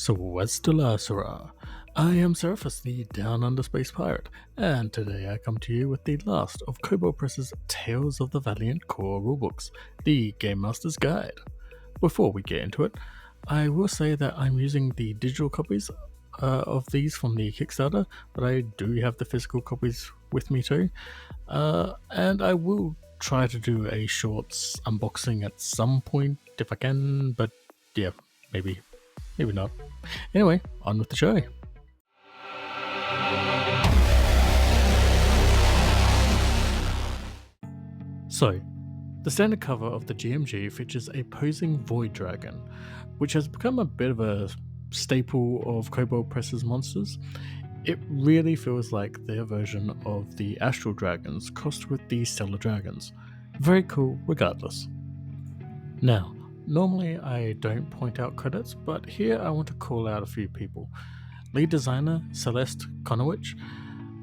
Sura. I am Seraphis, the Down Under Space Pirate, and today I come to you with the last of Kobold Press's Tales of the Valiant core rulebooks, the Game Master's Guide. Before we get into it, I will say that I'm using the digital copies of these from the Kickstarter, but I do have the physical copies with me too, and I will try to do a shorts unboxing at some point if I can, but yeah, maybe not. Anyway, on with the show. So, the standard cover of the GMG features a posing void dragon, which has become a bit of a staple of Kobold Press's monsters. It really feels like their version of the astral dragons crossed with the stellar dragons. Very cool regardless. Now, normally I don't point out credits, but here I want to call out a few people. Lead designer Celeste Konowich,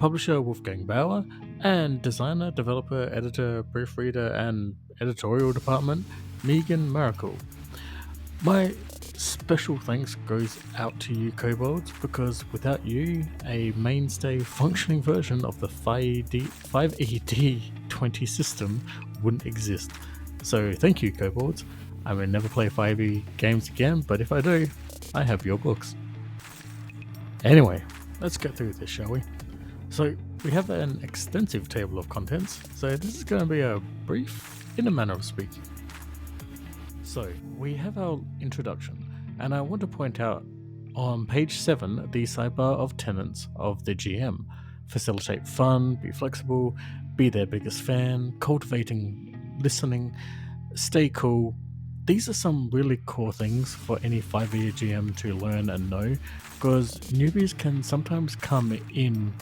publisher Wolfgang Bauer, and designer, developer, editor, proofreader, and editorial department Megan Miracle. My special thanks goes out to you, Kobolds, because without you, a mainstay functioning version of the 5ED20 system wouldn't exist. So thank you, Kobolds. I may never play 5e games again, but if I do, I have your books. Anyway, let's get through this, shall we? So, we have an extensive table of contents, so this is going to be a brief in a manner of speaking. So, we have our introduction, and I want to point out on page 7 the sidebar of tenets of the GM. Facilitate fun, be flexible, be their biggest fan, cultivating listening, stay cool. These are some really core things for any 5e GM to learn and know, because newbies can sometimes come in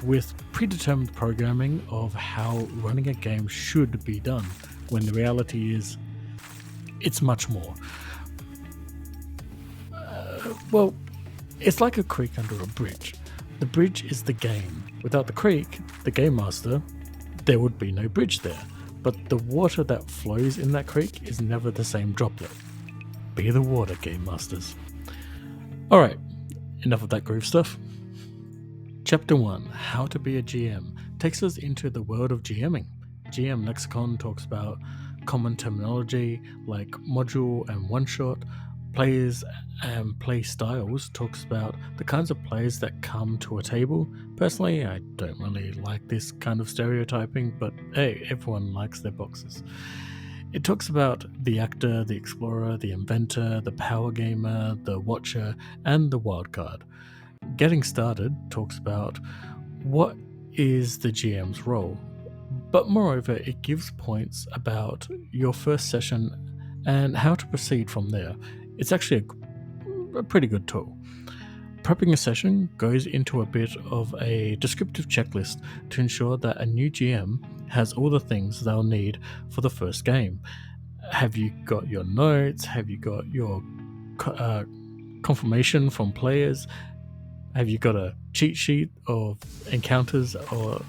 with predetermined programming of how running a game should be done, when the reality is, it's much more. Well, it's like a creek under a bridge. The bridge is the game. Without the creek, the game master, there would be no bridge there. But the water that flows in that creek is never the same droplet. Be the water, game masters. Alright, enough of that groove stuff. Chapter 1, How to be a GM, takes us into the world of GMing. GM Lexicon talks about common terminology like module and one-shot. Players and play styles talks about the kinds of players that come to a table. Personally, I don't really like this kind of stereotyping, but hey, everyone likes their boxes. It talks about the actor, the explorer, the inventor, the power gamer, the watcher, and the wildcard. Getting Started talks about what is the GM's role, but moreover, it gives points about your first session and how to proceed from there. It's actually a pretty good tool. Prepping a session goes into a bit of a descriptive checklist to ensure that a new GM has all the things they'll need for the first game. Have you got your notes? Have you got your confirmation from players? Have you got a cheat sheet of encounters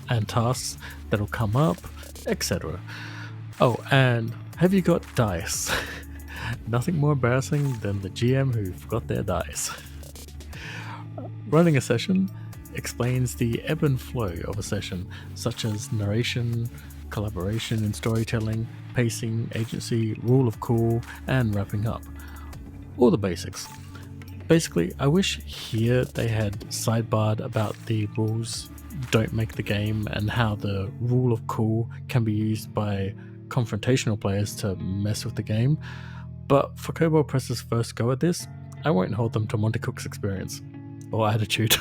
and tasks that'll come up, etc.? Oh, and have you got dice? Nothing more embarrassing than the GM who forgot their dice. Running a session explains the ebb and flow of a session, such as narration, collaboration in storytelling, pacing, agency, rule of cool, and wrapping up. All the basics. Basically, I wish here they had sidebarred about the rules don't make the game and how the rule of cool can be used by confrontational players to mess with the game. But for Kobold Press's first go at this, I won't hold them to Monty Cook's experience or attitude.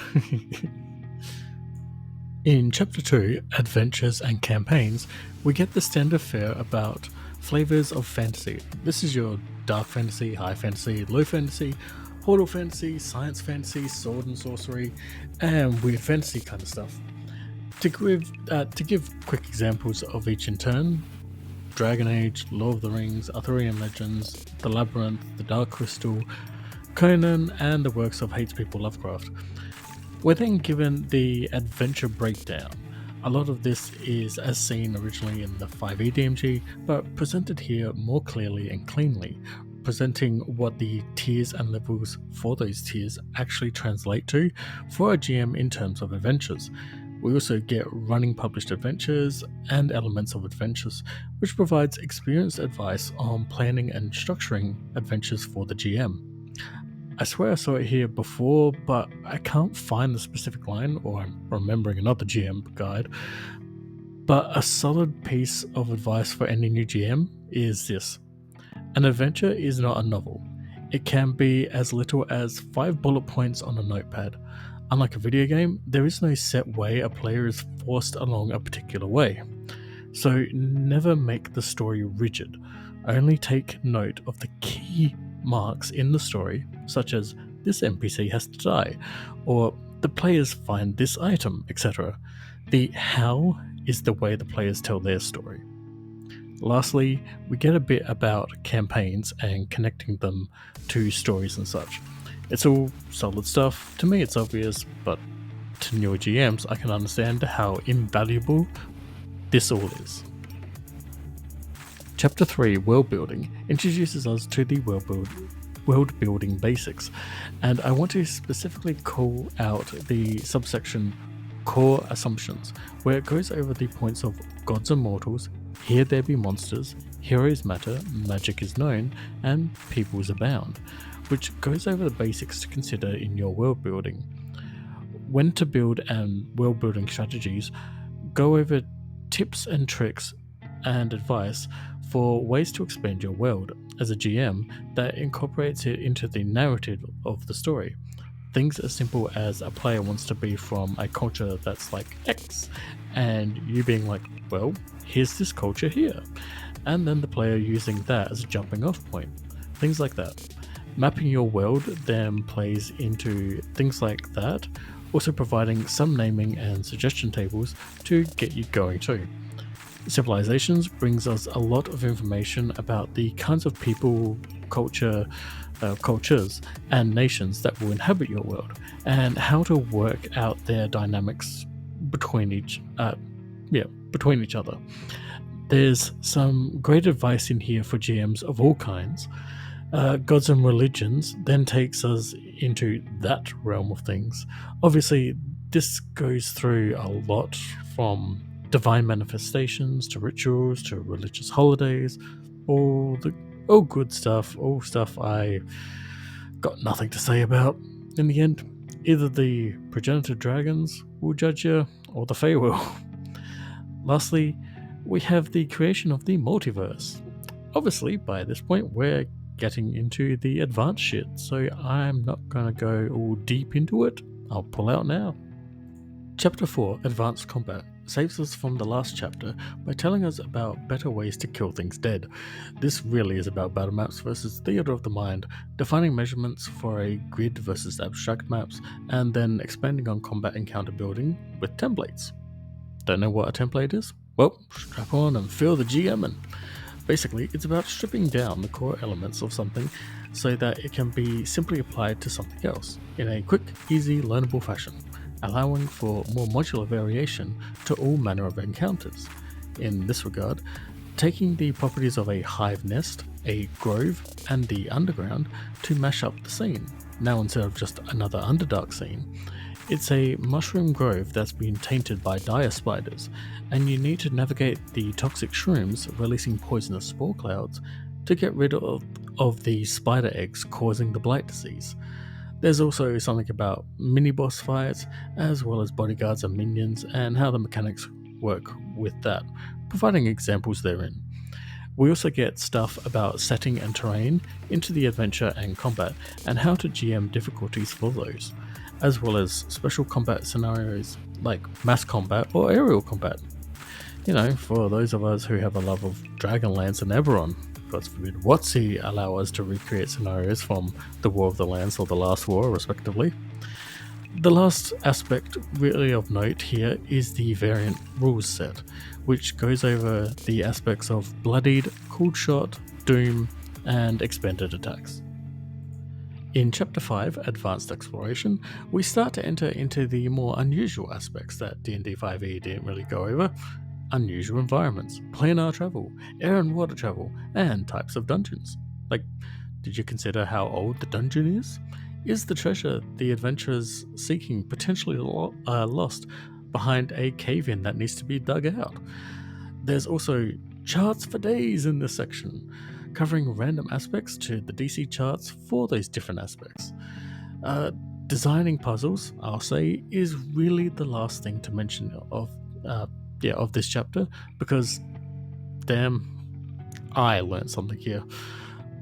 In Chapter 2, Adventures and Campaigns, we get the standard fare about flavors of fantasy. This is your dark fantasy, high fantasy, low fantasy, portal fantasy, science fantasy, sword and sorcery, and weird fantasy kind of stuff. To give quick examples of each in turn, Dragon Age, Lord of the Rings, Arthurian Legends, The Labyrinth, The Dark Crystal, Conan, and the works of Hates People Lovecraft. We're then given the adventure breakdown. A lot of this is as seen originally in the 5e DMG, but presented here more clearly and cleanly. presenting what the tiers and levels for those tiers actually translate to for a GM in terms of adventures. We also get running published adventures and elements of adventures, which provides experienced advice on planning and structuring adventures for the GM. I swear I saw it here before, but I can't find the specific line, or I'm remembering another GM guide. But a solid piece of advice for any new GM is this: an adventure is not a novel. It can be as little as 5 bullet points on a notepad. Unlike a video game, there is no set way a player is forced along a particular way. So never make the story rigid. Only take note of the key marks in the story, such as this NPC has to die, or the players find this item, etc. The how is the way the players tell their story. Lastly, we get a bit about campaigns and connecting them to stories and such. It's all solid stuff. To me it's obvious, but to newer GMs I can understand how invaluable this all is. Chapter 3, World Building, introduces us to the world building basics, and I want to specifically call out the subsection Core Assumptions, where it goes over the points of gods and mortals, here there be monsters, heroes matter, magic is known, and peoples abound, which goes over the basics to consider in your world building. When to build and world building strategies, go over tips and tricks and advice for ways to expand your world as a GM that incorporates it into the narrative of the story. Things as simple as a player wants to be from a culture that's like X, and you being like, well, here's this culture here, and then the player using that as a jumping off point. Things like that. Mapping your world then plays into things like that, also providing some naming and suggestion tables to get you going too. Civilizations brings us a lot of information about the kinds of people, cultures, and nations that will inhabit your world, and how to work out their dynamics between each other. There's some great advice in here for GMs of all kinds. Gods and Religions then takes us into that realm of things. Obviously, this goes through a lot, from divine manifestations to rituals to religious holidays, all good stuff, all stuff I got nothing to say about. In the end, either the progenitor dragons will judge you, or the Fae will. Lastly, we have the creation of the multiverse. Obviously, by this point, we're getting into the advanced shit, so I'm not gonna go all deep into it. I'll pull out now. Chapter 4, Advanced Combat, saves us from the last chapter by telling us about better ways to kill things dead. This really is about battle maps versus theater of the mind, defining measurements for a grid versus abstract maps, and then expanding on combat encounter building with templates. Don't know what a template is? Well, strap on and feel the GMing. Basically, it's about stripping down the core elements of something so that it can be simply applied to something else in a quick, easy, learnable fashion, allowing for more modular variation to all manner of encounters. In this regard, taking the properties of a hive nest, a grove, and the underground to mash up the scene. Now, instead of just another Underdark scene, it's a mushroom grove that's been tainted by dire spiders, and you need to navigate the toxic shrooms releasing poisonous spore clouds to get rid of the spider eggs causing the blight disease. There's also something about mini-boss fights, as well as bodyguards and minions, and how the mechanics work with that, providing examples therein. We also get stuff about setting and terrain into the adventure and combat, and how to GM difficulties for those, as well as special combat scenarios like mass combat or aerial combat. You know, for those of us who have a love of Dragonlance and Eberron, God forbid WotC allow us to recreate scenarios from the War of the Lands or the Last War, respectively. The last aspect really of note here is the variant rules set, which goes over the aspects of bloodied, cold shot, doom, and expanded attacks. In Chapter 5, Advanced Exploration, we start to enter into the more unusual aspects that D&D 5e didn't really go over. Unusual environments, planar travel, air and water travel, and types of dungeons. Like, Did you consider how old the dungeon is? Is the treasure the adventurers seeking potentially lost behind a cave-in that needs to be dug out? There's also charts for days in this section, covering random aspects to the DC charts for those different aspects. Designing puzzles, I'll say, is really the last thing to mention of this chapter, because damn, I learned something here.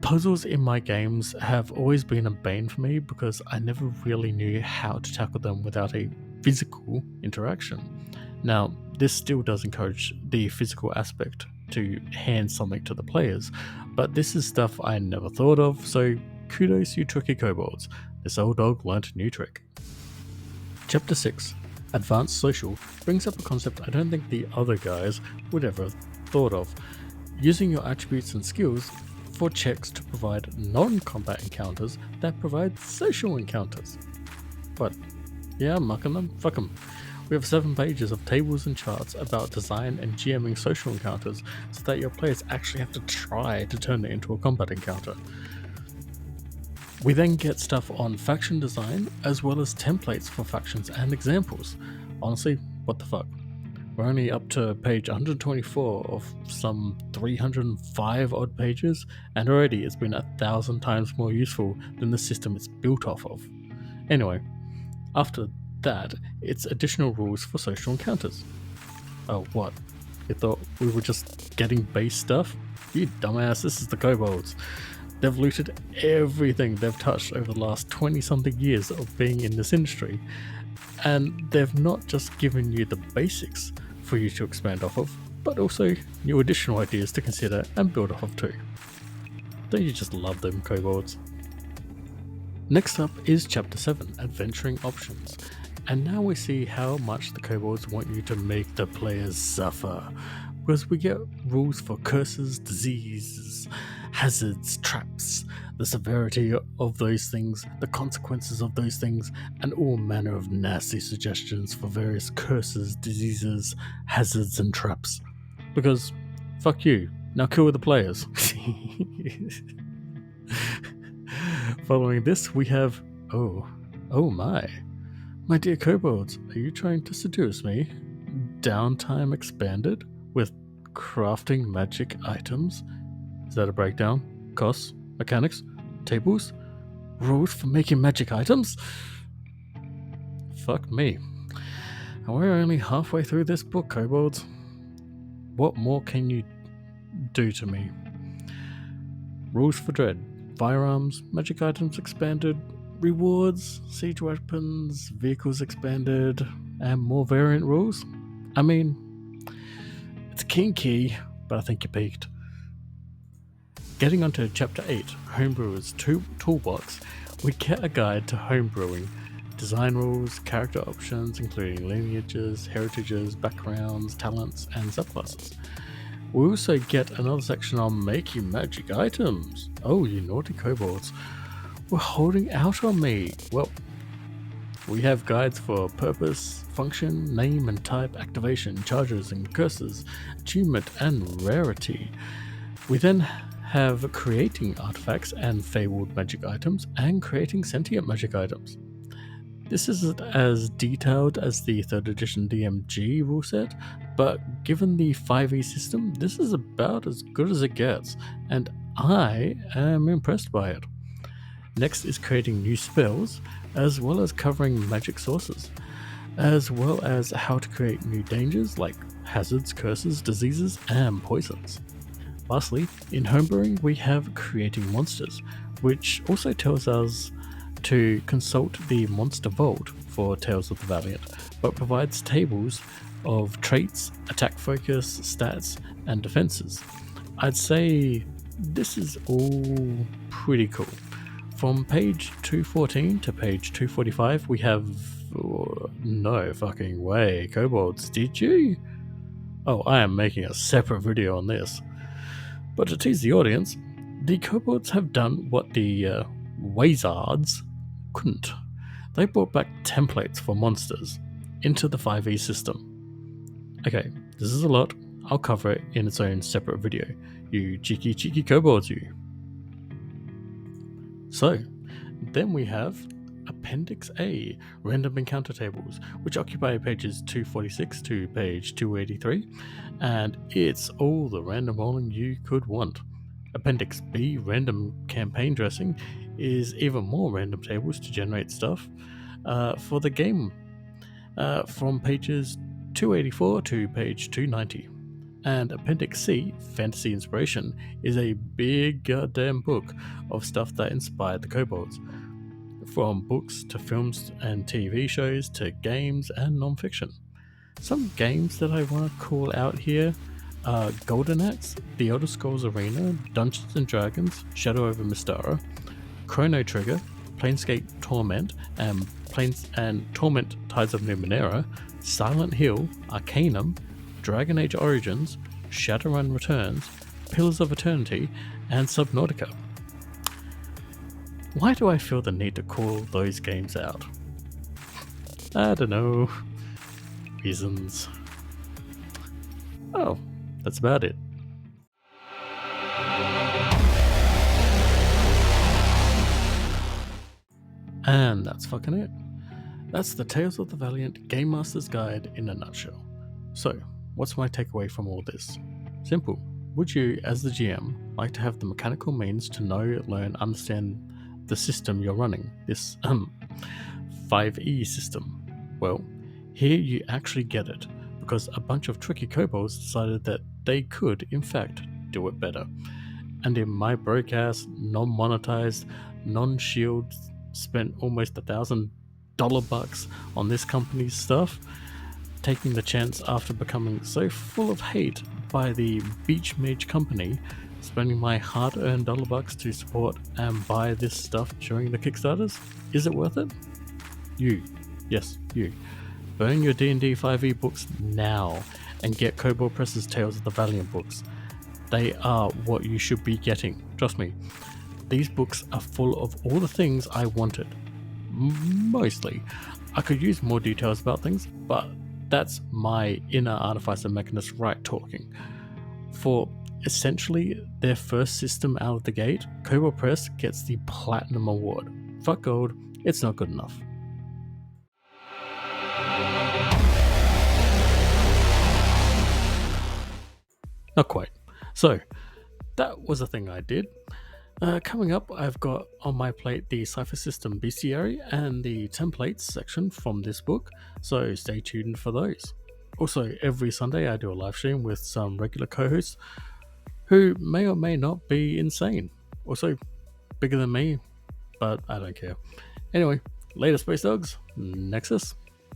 Puzzles in my games have always been a bane for me because I never really knew how to tackle them without a physical interaction. Now, this still does encourage the physical aspect to hand something to the players, but this is stuff I never thought of, so kudos you tricky kobolds. This old dog learnt a new trick. Chapter 6, Advanced Social, brings up a concept I don't think the other guys would ever have thought of. Using your attributes and skills for checks to provide non-combat encounters that provide social encounters. But yeah, I'm mucking them. Fuck them. We have 7 pages of tables and charts about design and GMing social encounters so that your players actually have to try to turn it into a combat encounter. We then get stuff on faction design as well as templates for factions and examples. Honestly, what the fuck? We're only up to page 124 of some 305 odd pages, and already it's been 1,000 times more useful than the system it's built off of. Anyway, after that, it's additional rules for social encounters. Oh, what? You thought we were just getting base stuff? You dumbass, this is the Kobolds. They've looted everything they've touched over the last 20-something years of being in this industry, and they've not just given you the basics for you to expand off of, but also new additional ideas to consider and build off of too. Don't you just love them, Kobolds? Next up is Chapter 7, Adventuring Options, and now we see how much the Kobolds want you to make the players suffer, because we get rules for curses, diseases, hazards, traps, the severity of those things, the consequences of those things, and all manner of nasty suggestions for various curses, diseases, hazards, and traps. Because, fuck you, now kill the players. Following this, we have, oh my dear Kobolds, are you trying to seduce me? Downtime expanded with crafting magic items? Is that a breakdown? Costs? Mechanics? Tables? Rules for making magic items? Fuck me. And we're only halfway through this book, Kobolds. What more can you do to me? Rules for Dread. Firearms, magic items expanded, rewards, siege weapons, vehicles expanded, and more variant rules? I mean, it's kinky, but I think you peaked. Getting onto Chapter 8, Homebrewer's Toolbox, we get a guide to homebrewing, design rules, character options including lineages, heritages, backgrounds, talents, and subclasses. We also get another section on making magic items. Oh, you naughty kobolds. We're holding out on me. Well, we have guides for purpose, function, name and type, activation, charges and curses, achievement and rarity. We then have creating artifacts and fabled magic items and creating sentient magic items. This isn't as detailed as the 3rd edition DMG rule set, but given the 5e system, this is about as good as it gets, and I am impressed by it. Next is creating new spells, as well as covering magic sources, as well as how to create new dangers like hazards, curses, diseases, and poisons. Lastly, in homebrewing we have creating monsters, which also tells us to consult the Monster Vault for Tales of the Valiant, but provides tables of traits, attack focus, stats, and defenses. I'd say this is all pretty cool. From page 214 to page 245 we have... no fucking way, Kobolds, did you? Oh, I am making a separate video on this. But to tease the audience, the Kobolds have done what the Wizards couldn't. They brought back templates for monsters into the 5e system. Okay, this is a lot. I'll cover it in its own separate video. You cheeky kobolds, you. So, then we have Appendix A, Random Encounter Tables, which occupy pages 246 to page 283, and it's all the random rolling you could want. Appendix B, Random Campaign Dressing, is even more random tables to generate stuff for the game from pages 284 to page 290. And Appendix C, Fantasy Inspiration, is a big goddamn book of stuff that inspired the Kobolds. From books to films and TV shows to games and non-fiction. Some games that I want to call out here are Golden Axe, The Elder Scrolls Arena, Dungeons and Dragons, Shadow over Mystara, Chrono Trigger, Planescape Torment, and Torment Tides of Numenera, Silent Hill, Arcanum, Dragon Age Origins, Shadowrun Returns, Pillars of Eternity, and Subnautica. Why do I feel the need to call those games out? I don't know. Reasons. Oh, that's about it. And that's fucking it. That's the Tales of the Valiant Game Master's Guide in a nutshell. So, what's my takeaway from all this? Simple. Would you, as the GM, like to have the mechanical means to know, learn, understand the system you're running, this 5e system? Well, here you actually get it, because a bunch of tricky kobolds decided that they could, in fact, do it better. And in my broke-ass, non-monetized, non-shield, spent almost $1,000 bucks on this company's stuff, taking the chance after becoming so full of hate by the Beach Mage company, spending my hard-earned $bucks to support and buy this stuff during the Kickstarters? Is it worth it? You. Yes, you. Burn your D&D 5e books now and get Kobold Press's Tales of the Valiant books. They are what you should be getting. Trust me. These books are full of all the things I wanted. Mostly. I could use more details about things, but that's my inner Artificer Mechanist right talking. For essentially their first system out of the gate, Kobold Press gets the Platinum Award. Fuck gold, it's not good enough. Not quite. So, that was a thing I did. Coming up, I've got on my plate the Cypher System Bestiary and the templates section from this book, so stay tuned for those. Also, every Sunday I do a live stream with some regular co-hosts who may or may not be insane. Also, bigger than me, but I don't care. Anyway, later Space Dogs, Nexus,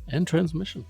and Transmission.